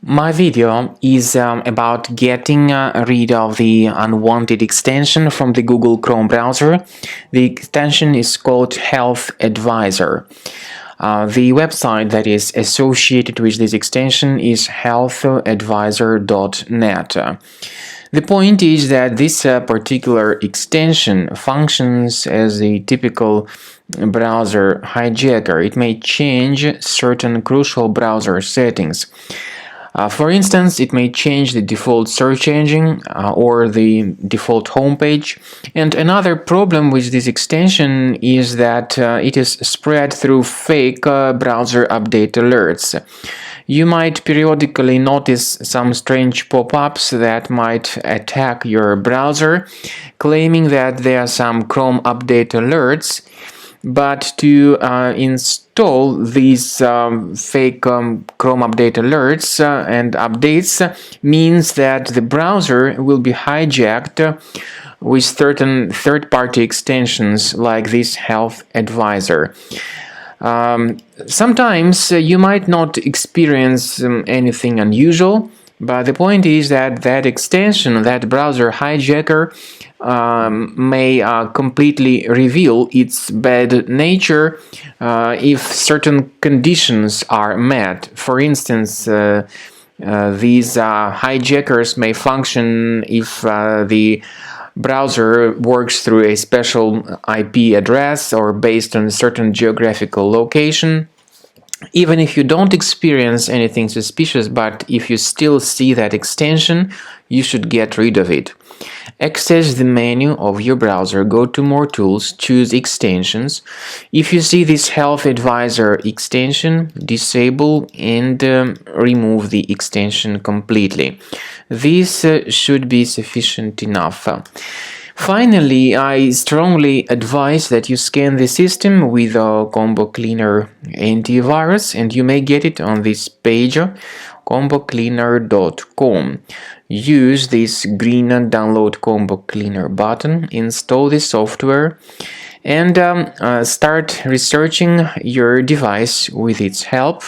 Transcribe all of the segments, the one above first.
My video is about getting rid of the unwanted extension from the Google Chrome browser. The extension is called Health Advisor. The website that is associated with this extension is healthadvisor.net. The point is that this particular extension functions as a typical browser hijacker. It may change certain crucial browser settings. For instance, it may change the default search engine or the default homepage. And another problem with this extension is that it is spread through fake browser update alerts. You might periodically notice some strange pop-ups that might attack your browser, claiming that there are some Chrome update alerts. But to install these fake Chrome update alerts and updates means that the browser will be hijacked with certain third-party extensions like this Health Advisor. Sometimes you might not experience anything unusual, but the point is that that extension, that browser hijacker, may completely reveal its bad nature if certain conditions are met. For instance, these hijackers may function if the browser works through a special IP address or based on a certain geographical location. Even if you don't experience anything suspicious, but if you still see that extension, you should get rid of it. Access the menu of your browser, go to More Tools, choose Extensions. If you see this Health Advisor extension, disable and remove the extension completely. This should be sufficient enough. Finally, I strongly advise that you scan the system with a Combo Cleaner antivirus, and you may get it on this page, combocleaner.com. Use this green Download Combo Cleaner button, install the software, and start researching your device with its help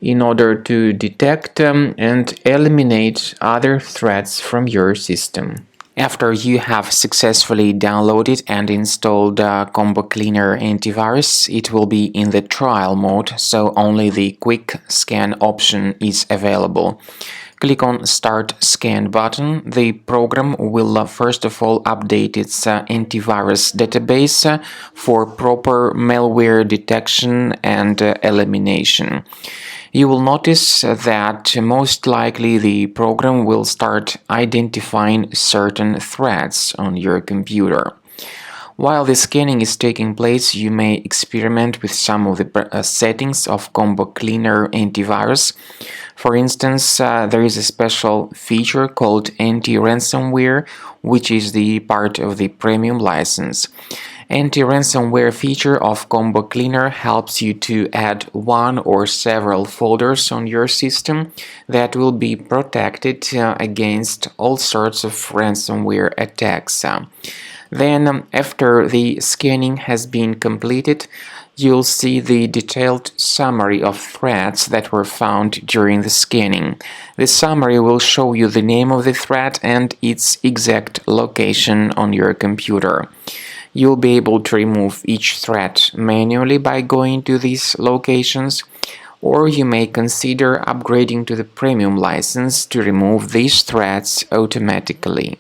in order to detect and eliminate other threats from your system. After you have successfully downloaded and installed Combo Cleaner antivirus, it will be in the trial mode, so only the quick scan option is available. Click on Start Scan button. The program will first of all update its antivirus database for proper malware detection and elimination. You will notice that most likely the program will start identifying certain threats on your computer. While the scanning is taking place, you may experiment with some of the settings of Combo Cleaner antivirus. For instance, there is a special feature called anti-ransomware, which is the part of the premium license. Anti-ransomware feature of Combo Cleaner helps you to add one or several folders on your system that will be protected against all sorts of ransomware attacks. Then, after the scanning has been completed, you'll see the detailed summary of threats that were found during the scanning. The summary will show you the name of the threat and its exact location on your computer. You'll be able to remove each threat manually by going to these locations, or you may consider upgrading to the premium license to remove these threats automatically.